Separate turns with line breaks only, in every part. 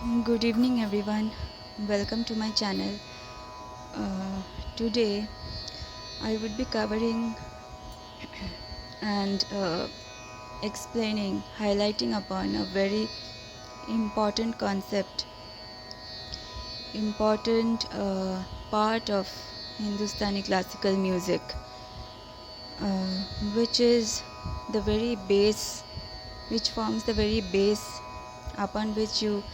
Good evening, everyone. Welcome to my channel. Today, I would be covering and explaining, highlighting upon a very important concept, important part of Hindustani classical music, uh, which is the very base, which forms the very base upon which you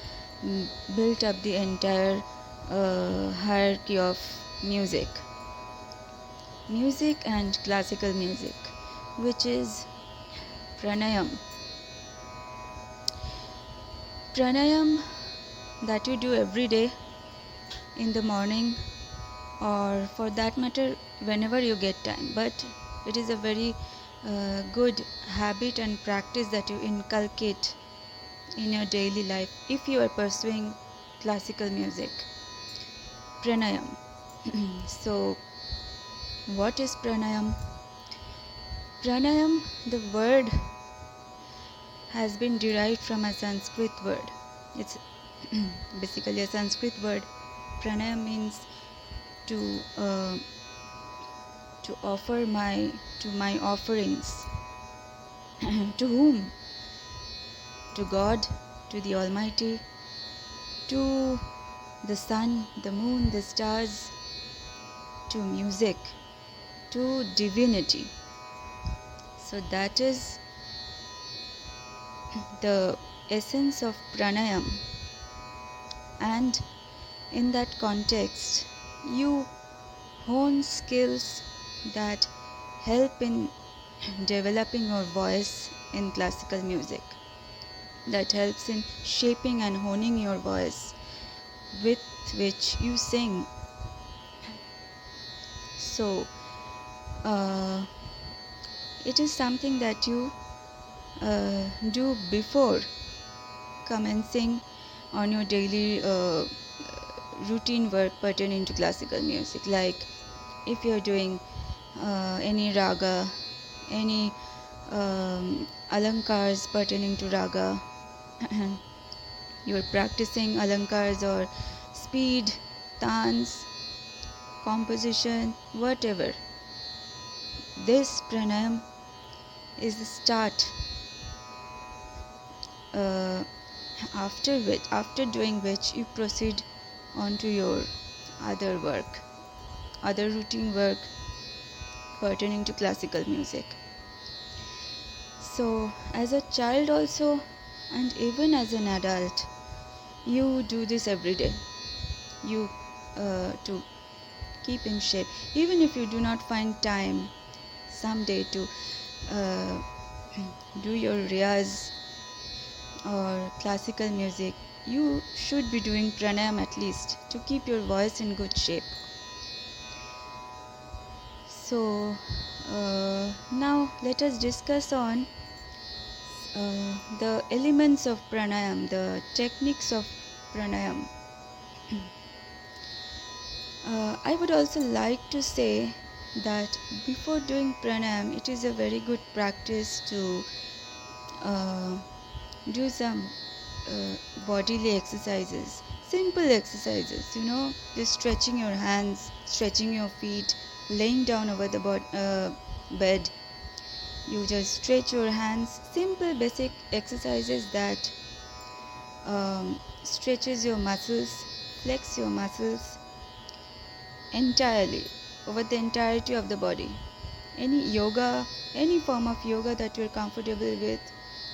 built up the entire hierarchy of music. Music and classical music, which is pranayam. Pranayam that you do every day in the morning, or for that matter whenever you get time, but it is a very good habit and practice that you inculcate in your daily life if you are pursuing classical music. Pranayam. So what is pranayam? Pranayam, the word has been derived from a Sanskrit word. It's basically a Sanskrit word. Pranayam means to offer my offerings. To whom? To God, to the Almighty, to the sun, the moon, the stars, to music, to divinity. So that is the essence of pranayam, and in that context you hone skills that help in developing your voice in classical music, that helps in shaping and honing your voice with which you sing. So it is something that you do before commencing on your daily routine work pertaining to classical music. Like if you're doing any raga, any alankars pertaining to raga, you're practicing alankars or speed, tans, composition, whatever. This pranayam is the start, uh, after doing which you proceed on to your other work, other routine work pertaining to classical music. So as a child also, and even as an adult, you do this every day. You to keep in shape, even if you do not find time someday to uh, do your riyaz or classical music, you should be doing pranayam at least to keep your voice in good shape. So now let us discuss on the elements of pranayam, the techniques of pranayam. I would also like to say that before doing pranayam, it is a very good practice to uh, do some bodily exercises, simple exercises, just stretching your hands, stretching your feet, laying down over the bed. You just stretch your hands, simple basic exercises that stretches your muscles, flex your muscles entirely over the entirety of the body. Any yoga, any form of yoga that you're comfortable with,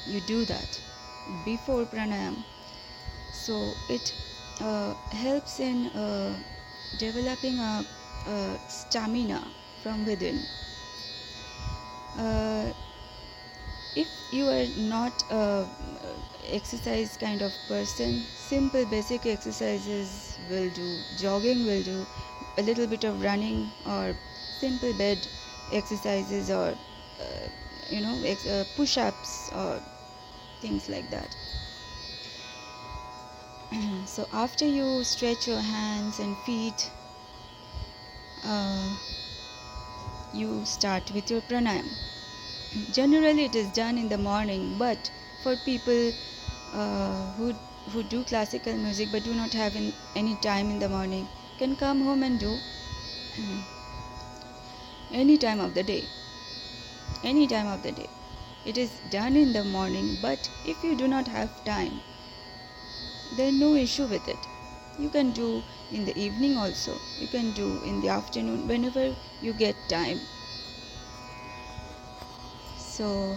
you do that before pranayam. So it helps in developing a stamina from within. Uh, if you are not a exercise kind of person, simple basic exercises will do. Jogging will do. A little bit of running or simple bed exercises, or push-ups or things like that. So after you stretch your hands and feet, uh, you start with your pranayam. Generally it is done in the morning, but for people who do classical music but do not have any time in the morning can come home and do any time of the day. Any time of the day. It is done in the morning, but if you do not have time, then no issue with it. You can do in the evening also. You can do in the afternoon, whenever you get time. So,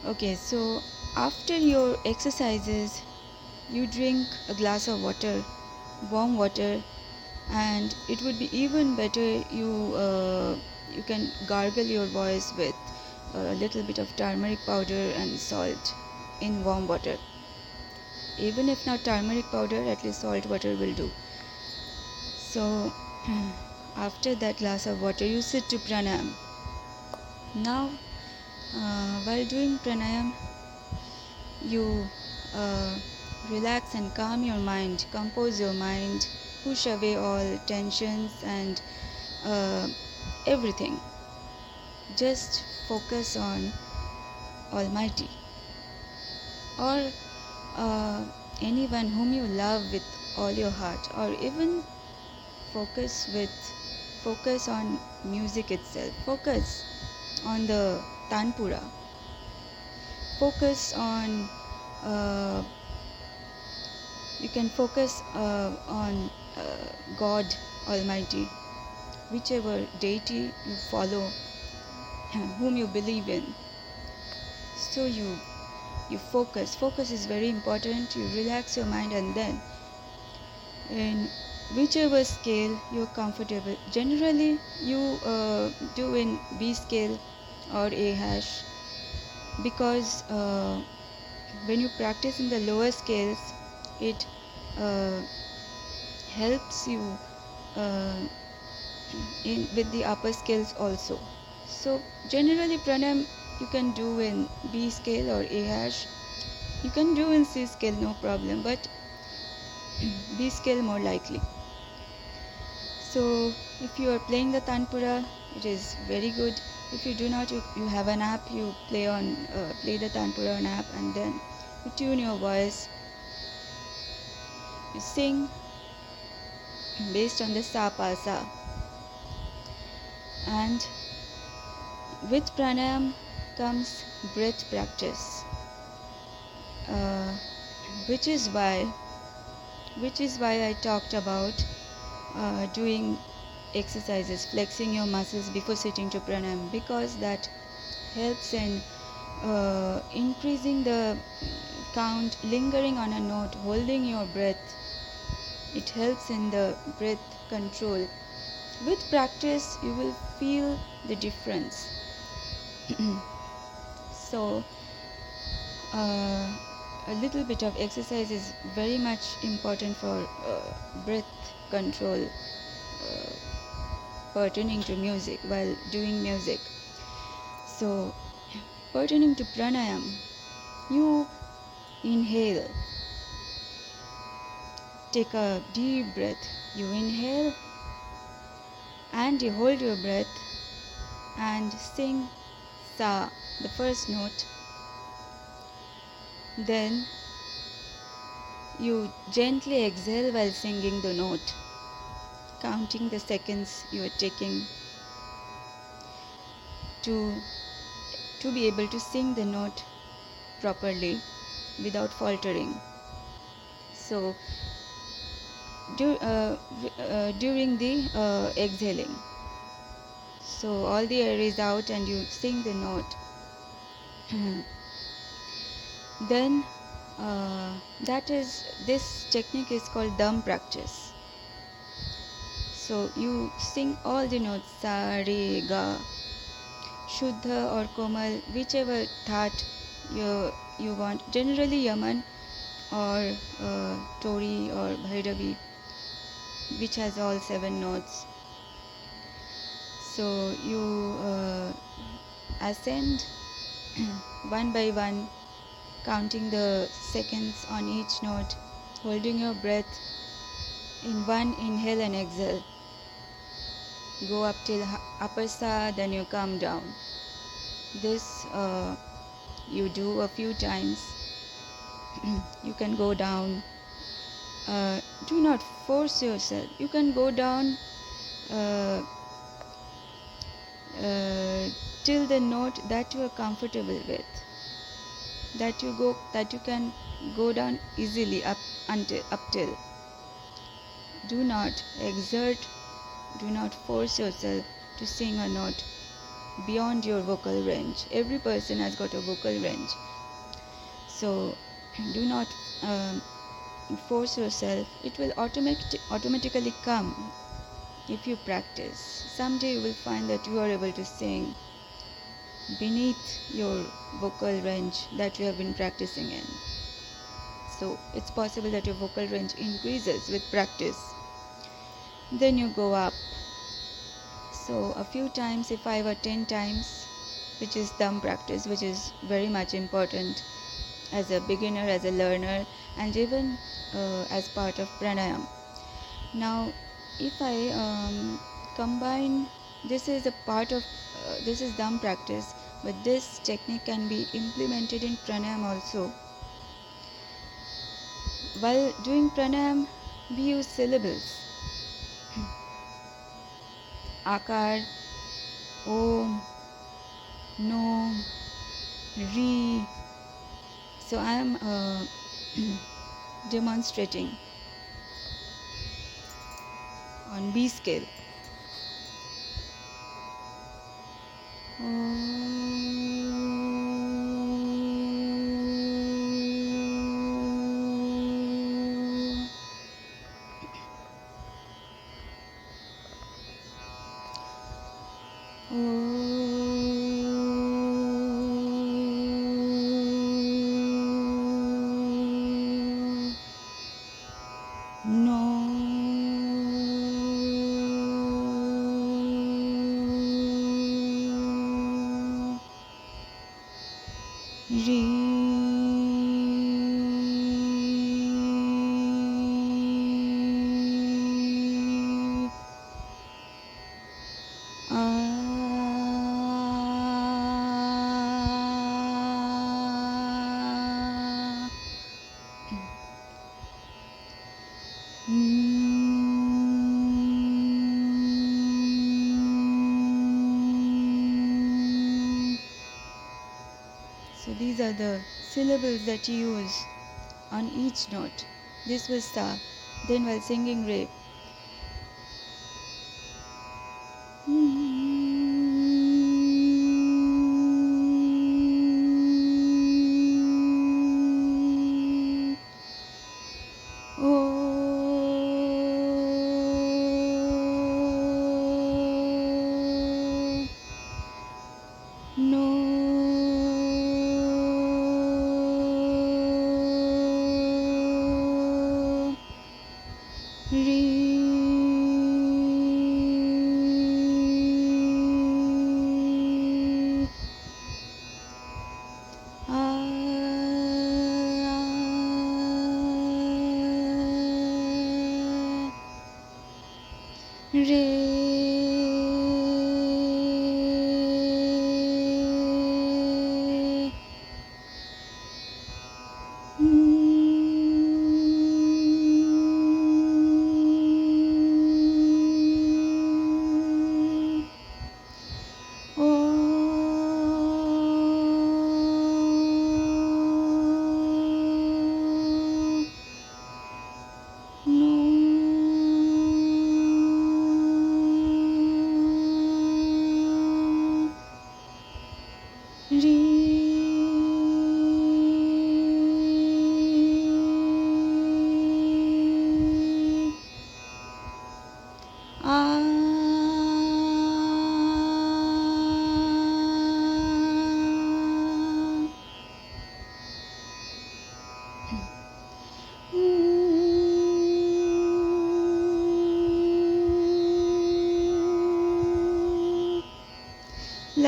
okay, so after your exercises, you drink a glass of water, warm water, and it would be even better you can gargle your voice with a little bit of turmeric powder and salt in warm water. Even if not turmeric powder, at least salt water will do. So after that glass of water, you sit to pranayam. Now while doing pranayam, you relax and calm your mind, compose your mind, push away all tensions and everything. Just focus on Almighty or anyone whom you love with all your heart, or even focus on music itself. Focus on the Tanpura. Focus on you can focus on God Almighty, whichever deity you follow, whom you believe in. So you focus is very important. You relax your mind, and then in whichever scale you're comfortable, generally you do in B scale or A hash, because when you practice in the lower scales, it helps you with the upper scales also. So generally pranayam you can do in B scale or A hash. You can do in C scale, no problem, but B scale more likely. So if you are playing the Tanpura, it is very good. If you do not, you have an app, you play the Tanpura on app, and then you tune your voice. You sing based on the sa pa sa. And with pranayam comes breath practice, which is why I talked about doing exercises, flexing your muscles before sitting to pranayam, because that helps in increasing the count, lingering on a note, holding your breath. It helps in the breath control. With practice, you will feel the difference. So a little bit of exercise is very much important for breath control pertaining to music, while doing music. So pertaining to pranayam, you inhale, take a deep breath, you inhale and you hold your breath and sing sa, the first note. Then you gently exhale while singing the note, counting the seconds you are taking to be able to sing the note properly without faltering. So during the exhaling, so all the air is out and you sing the note. Then this technique is called dam practice. So you sing all the notes, sa, re, ga, shuddha or komal, whichever that you want. Generally yaman or tori or bhairavi, which has all 7 notes. So you ascend one by one, counting the seconds on each note, holding your breath in one inhale and exhale. Go up till upper sa, then you come down. This you do a few times, you can go down. Do not force yourself. You can go down uh, uh, till the note that you are comfortable with, that you can go down easily up till. Do not exert, do not force yourself to sing a note beyond your vocal range. Every person has got a vocal range, so do not force yourself. It will automatically come if you practice. Someday you will find that you are able to sing beneath your vocal range that you have been practicing in. So it's possible that your vocal range increases with practice. Then you go up. So a few times, if 5 or 10 times, which is thumb practice, which is very much important as a beginner, as a learner, and even as part of pranayam. Now, if I combine, this is a part of this is thumb practice, but this technique can be implemented in pranayam also. While doing pranayam, we use syllables. Akar, Om, Nom, Ri. So I am demonstrating on B scale. So these are the syllables that you use on each note. This was Sa. Then while singing Re,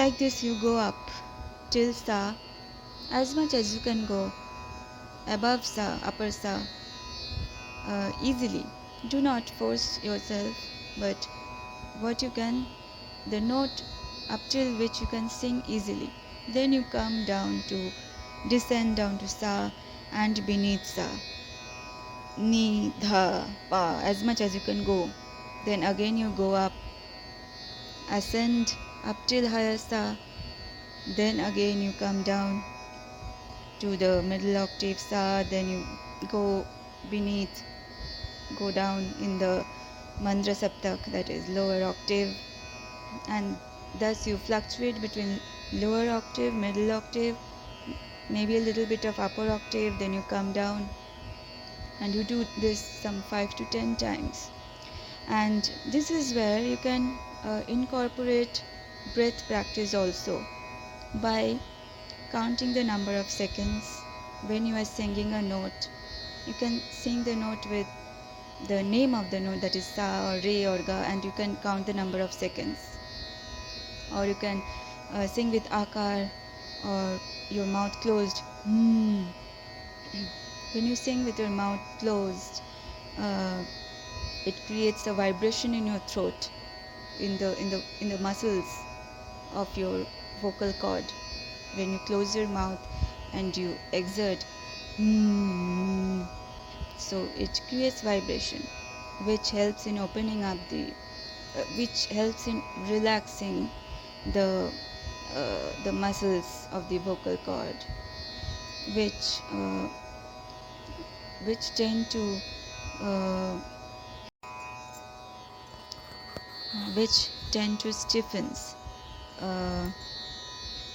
like this you go up till Sa, as much as you can go above Sa, upper Sa, easily. Do not force yourself, but what you can, the note up till which you can sing easily. Then you come down to descend down to sa and beneath sa. Ni, dha, pa, as much as you can go. Then again you go up, ascend up till higher sa. Then again you come down to the middle octave sa. Then you go beneath, go down in the mandra saptak, that is lower octave, and thus you fluctuate between lower octave, middle octave, maybe a little bit of upper octave, then you come down, and you do this some 5 to 10 times. And this is where you can incorporate breath practice also by counting the number of seconds. When you are singing a note, you can sing the note with the name of the note, that is sa or re or ga, and you can count the number of seconds. Or you can sing with akar or your mouth closed. When you sing with your mouth closed, it creates a vibration in your throat, in the muscles of your vocal cord. When you close your mouth and you exert, so it creates vibration, which helps in opening up which helps in relaxing the muscles of the vocal cord, which tend to stiffens.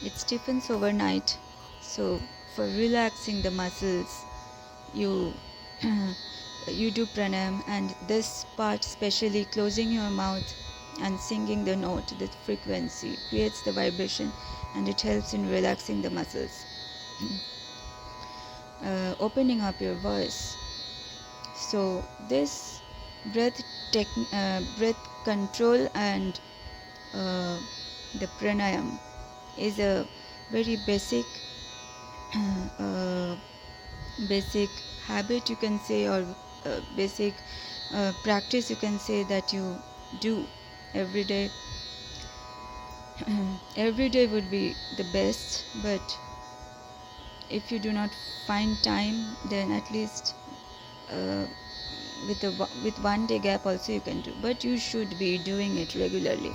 It stiffens overnight. So for relaxing the muscles, you you do pranayam, and this part, especially closing your mouth and singing the note, the frequency creates the vibration, and it helps in relaxing the muscles, opening up your voice. So this breath control and the pranayam is a very basic basic habit, you can say, or basic practice, you can say, that you do every day. Every day would be the best, but if you do not find time, then at least with 1 day gap also you can do, but you should be doing it regularly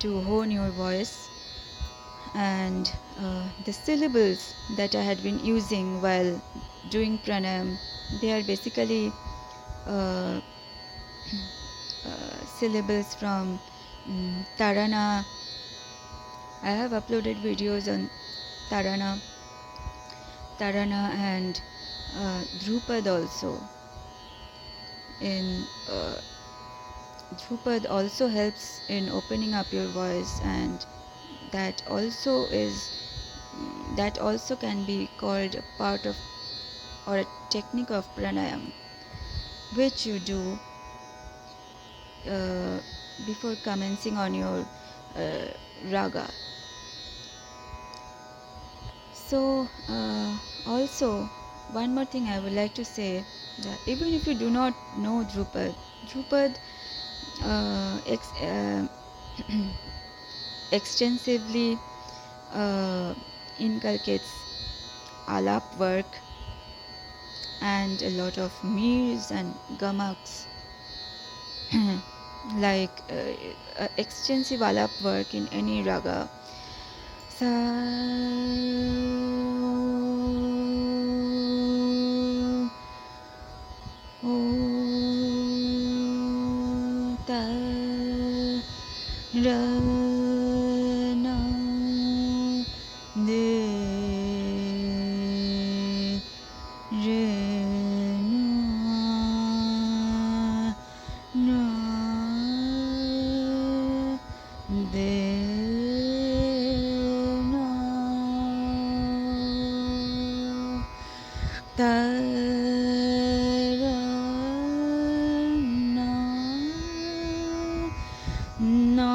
to hone your voice. And the syllables that I had been using while doing pranayam, they are basically syllables from Tarana. I have uploaded videos on Tarana and Dhrupad also. In Dhrupad also helps in opening up your voice, and that also can be called a part of or a technique of pranayam, which you do before commencing on your raga. So also one more thing I would like to say, that even if you do not know Dhrupad extensively inculcates alap work and a lot of meers and gamaks, like extensive alap work in any raga. Sa ta ra na de re na de ta ra na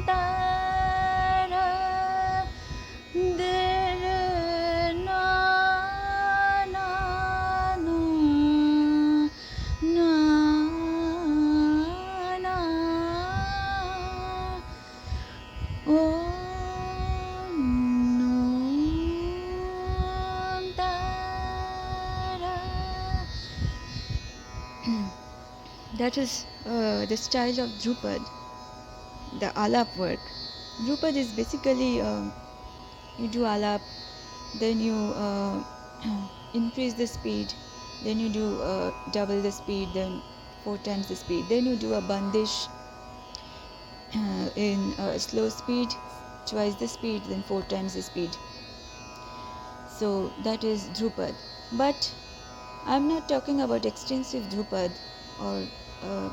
ta ra de re na oh no. That is the style of Drupad, the alap work. Drupad is basically you do alap, then you increase the speed, then you do double the speed, then 4 times the speed, then you do a bandish in slow speed, twice the speed, then 4 times the speed. So that is Drupad. But I'm not talking about extensive Drupad, or uh,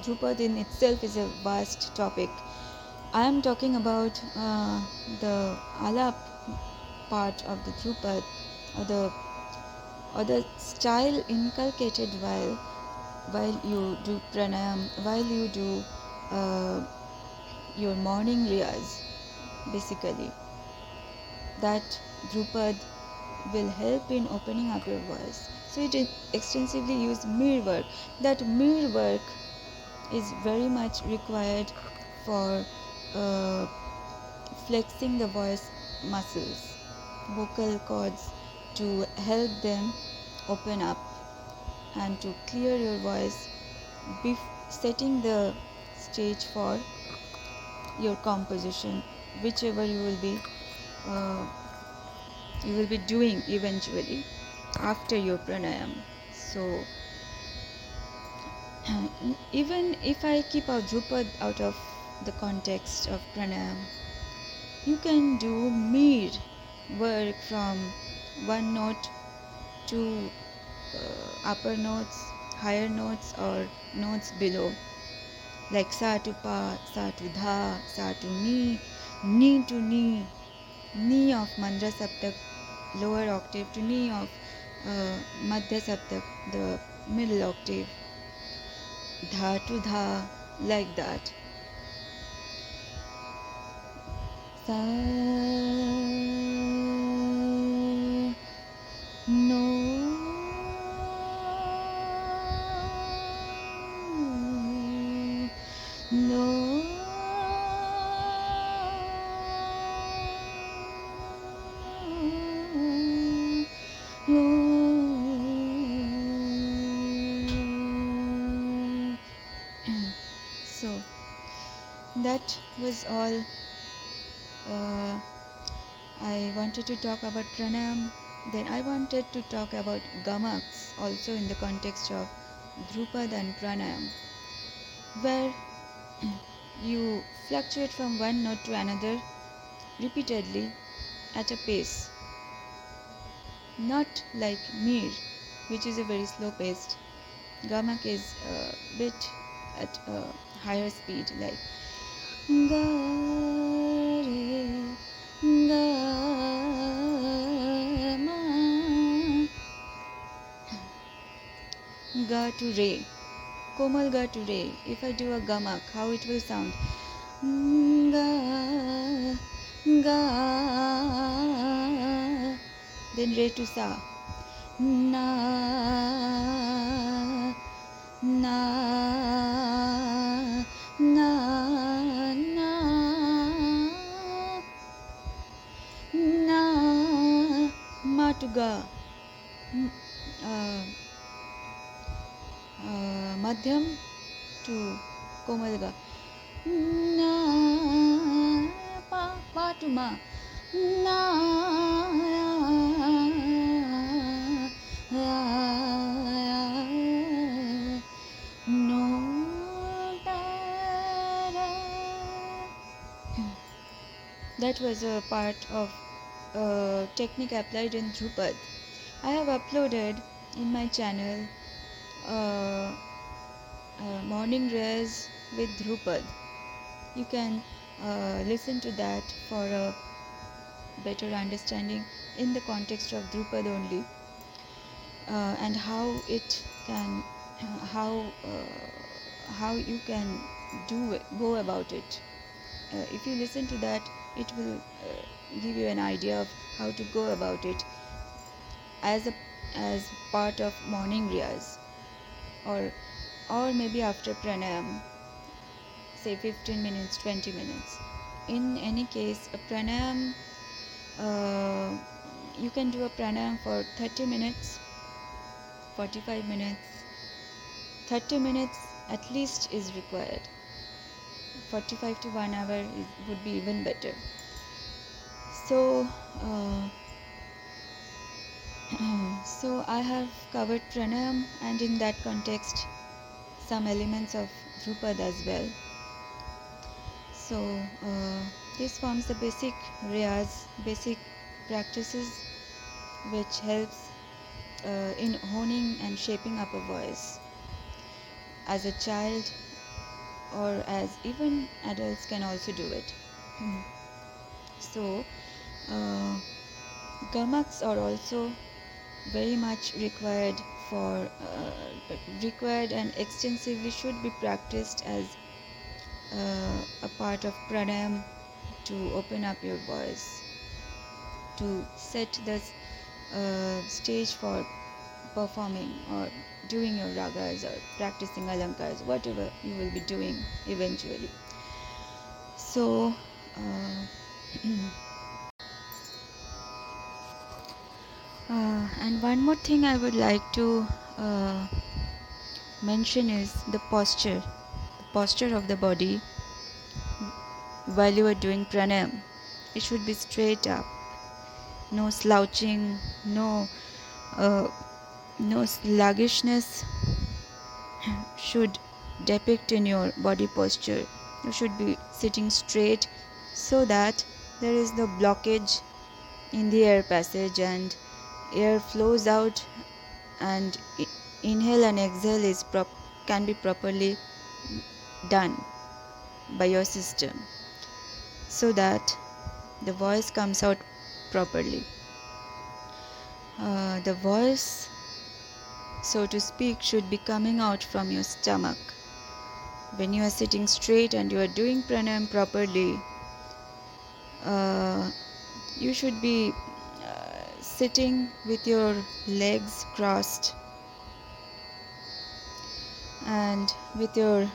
Drupad in itself is a vast topic. I am talking about the alap part of the Drupad, or the style inculcated while you do pranayam, while you do uh, your morning riyaz, basically. That Drupad will help in opening up your voice. So it extensively use mir work. That mir work is very much required for uh, flexing the voice muscles, vocal cords, to help them open up and to clear your voice, setting the stage for your composition, whichever uh, you will be doing eventually after your pranayam. So even if I keep our Drupad out of the context of pranayam, you can do mir work from one note to upper notes, higher notes, or notes below, like sa to pa, sa to dha, sa to ni to ni of mandra saptak, lower octave, to ni of madhya saptak, the middle octave, dha to dha, like that. Sa no no So that was all I wanted to talk about pranayam. Then I wanted to talk about gamaks also in the context of Drupad and pranayam, where you fluctuate from one note to another repeatedly at a pace, not like mir, which is a very slow paced. Gamak is a bit at a higher speed, like ga re ga ma, ga to re, komal ga to re. If I do a gamak, how it will sound? Ga ga, then re to sa, na na na na na, ma to ga, madhyam to komal ga, na pa to ma, na no da. That was a part of technique applied in Drupad. I have uploaded in my channel morning res with Drupad. You can listen to that for a better understanding in the context of Drupad only, and how it can, how you can go about it. If you listen to that, it will give you an idea of how to go about it as part of morning riyaz, or maybe after pranayam, say 15 minutes, 20 minutes. In any case, a pranayam, you can do a pranayam for 30 minutes, 45 minutes, 30 minutes at least is required. 45 to 1 hour would be even better. So so I have covered pranayam, and in that context some elements of Drupad as well. So this forms the basic riyaz, basic practices which helps in honing and shaping up a voice. As a child or as even adults can also do it. So gamaks are also very much required and extensively should be practiced as a part of pranayam to open up your voice, to set the stage for performing or doing your ragas or practicing alankars, whatever you will be doing eventually. So and one more thing I would like to mention is the posture of the body while you are doing pranayam. It should be straight up, no slouching, no sluggishness should depict in your body posture. You should be sitting straight so that there is no blockage in the air passage and air flows out, and inhale and exhale can be properly done by your system, so that the voice comes out properly. The voice, so to speak, should be coming out from your stomach. When you are sitting straight and you are doing pranayam properly, you should be sitting with your legs crossed and with your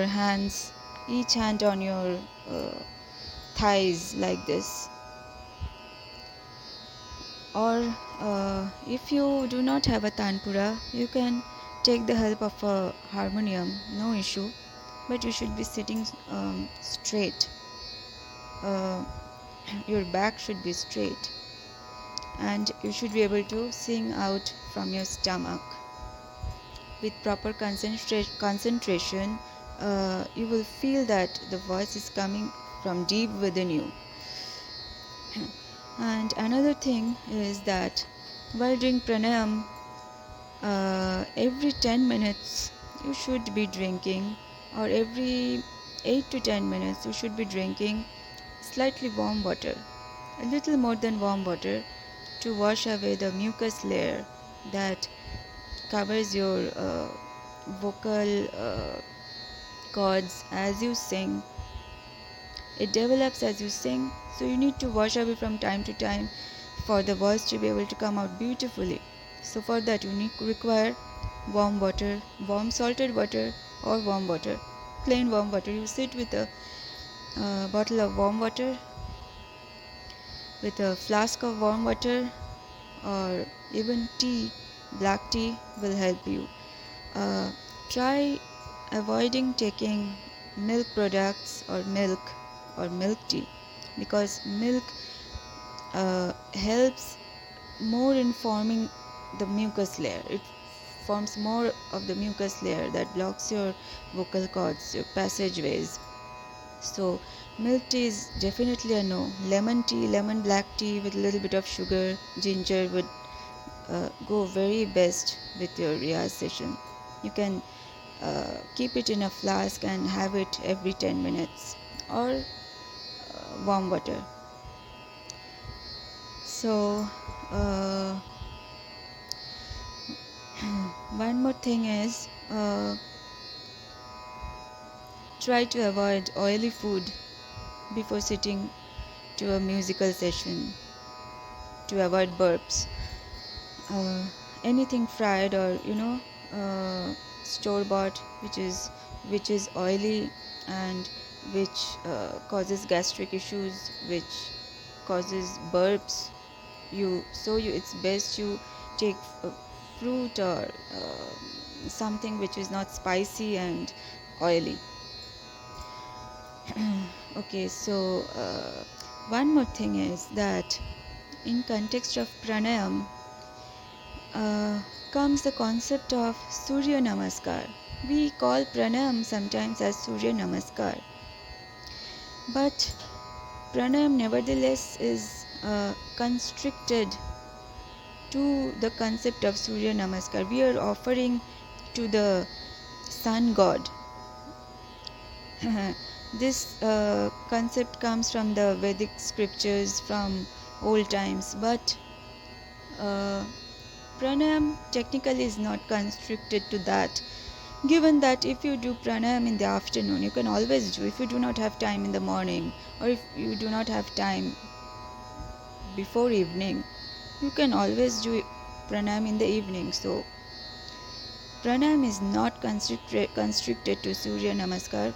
hands, each hand on your thighs like this. Or if you do not have a tanpura, you can take the help of a harmonium, no issue, but you should be sitting straight. Your back should be straight, and you should be able to sing out from your stomach with proper concentration. You will feel that the voice is coming from deep within you. And another thing is that while doing pranayam, every 10 minutes you should be drinking, or every 8 to 10 minutes you should be drinking slightly warm water, a little more than warm water, to wash away the mucus layer that covers your vocal cords as you sing. It develops as you sing, so you need to wash away from time to time for the voice to be able to come out beautifully. So for that you require warm water, warm salted water or warm water, plain warm water. You sit with a bottle of warm water, with a flask of warm water, or even tea, black tea will help you. Try avoiding taking milk products or milk tea, because milk helps more in forming the mucus layer. It forms more of the mucus layer that blocks your vocal cords, your passageways. So milk tea is definitely a no. Lemon tea, lemon black tea with a little bit of sugar, ginger would go very best with your riyaz session. You can keep it in a flask and have it every 10 minutes, or warm water. So one more thing is, try to avoid oily food before sitting to a musical session, to avoid burps. Anything fried or store bought which is oily and which causes gastric issues, which causes burps, it's best you take fruit or something which is not spicy and oily. Okay, so one more thing is that in context of pranayam uh, comes the concept of Surya Namaskar. We call pranayam sometimes as Surya Namaskar, but pranayam nevertheless is constricted to the concept of Surya Namaskar. We are offering to the sun god. This concept comes from the Vedic scriptures from old times, but uh, pranayam technically is not constricted to that. Given that if you do pranayam in the afternoon, you can always do. If you do not have time in the morning, or if you do not have time before evening, you can always do pranayam in the evening. So pranayam is not constricted to Surya Namaskar.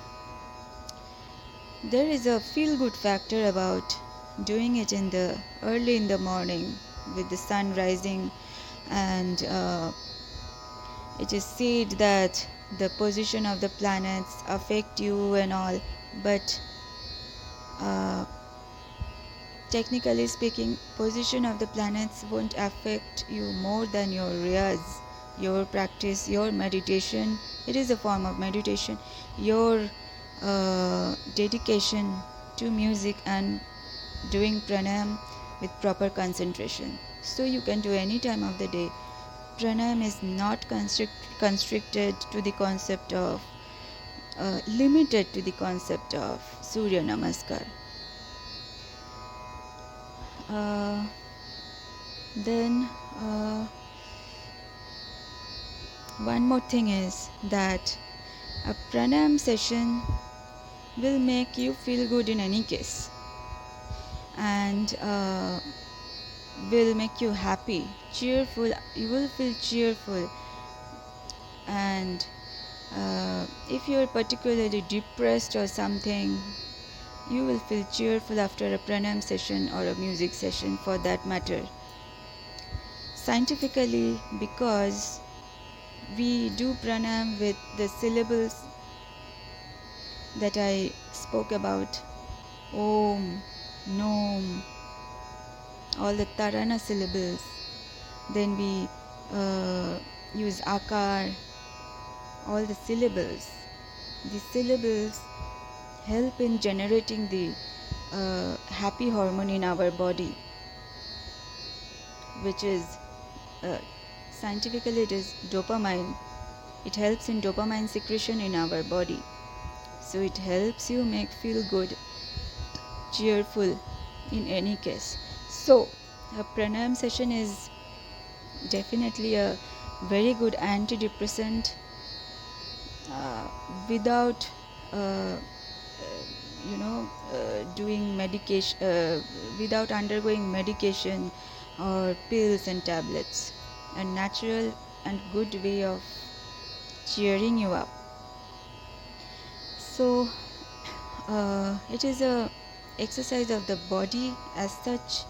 There is a feel good factor about doing it in the early in the morning with the sun rising, and it is said that the position of the planets affect you and all, but uh, technically speaking, position of the planets won't affect you more than your riyaz, your practice, your meditation. It is a form of meditation. Your dedication to music and doing pranayam with proper concentration. So you can do any time of the day. Pranayam is not constricted to the concept of, limited to the concept of Surya Namaskar. Then one more thing is that a pranayam session will make you feel good in any case, and will make you happy, cheerful. You will feel cheerful, and if you are particularly depressed or something, you will feel cheerful after a pranayam session or a music session for that matter. Scientifically, because we do pranayam with the syllables that I spoke about, Om, Nom, all the Tarana syllables. Then we use Akar, all the syllables. The syllables help in generating the happy hormone in our body, which is scientifically it is dopamine. It helps in dopamine secretion in our body, so it helps you make feel good, cheerful in any case. So a pranayam session is definitely a very good antidepressant without doing medication, without undergoing medication or pills and tablets. A natural and good way of cheering you up. So it is a exercise of the body as such,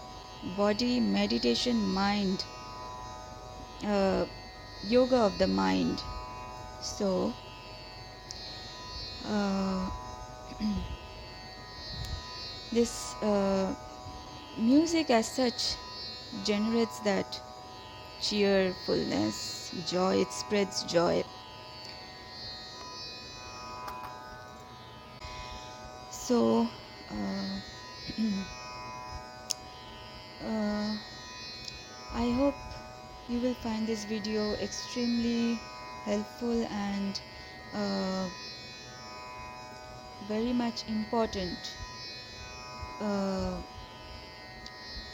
body, meditation, mind, yoga of the mind. So this music as such generates that cheerfulness, joy. It spreads joy. So I hope you will find this video extremely helpful and very much important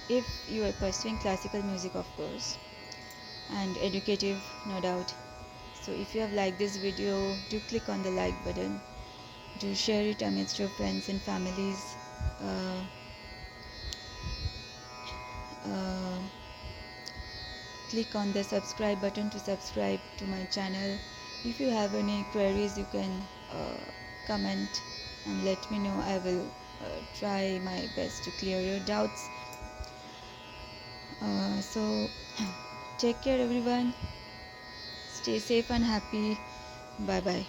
if you are pursuing classical music, of course, and educative, no doubt. So if you have liked this video, do click on the like button, do share it amidst your friends and families. Click on the subscribe button to subscribe to my channel. If you have any queries, you can comment and let me know. I will try my best to clear your doubts. So take care everyone. Stay safe and happy. Bye bye.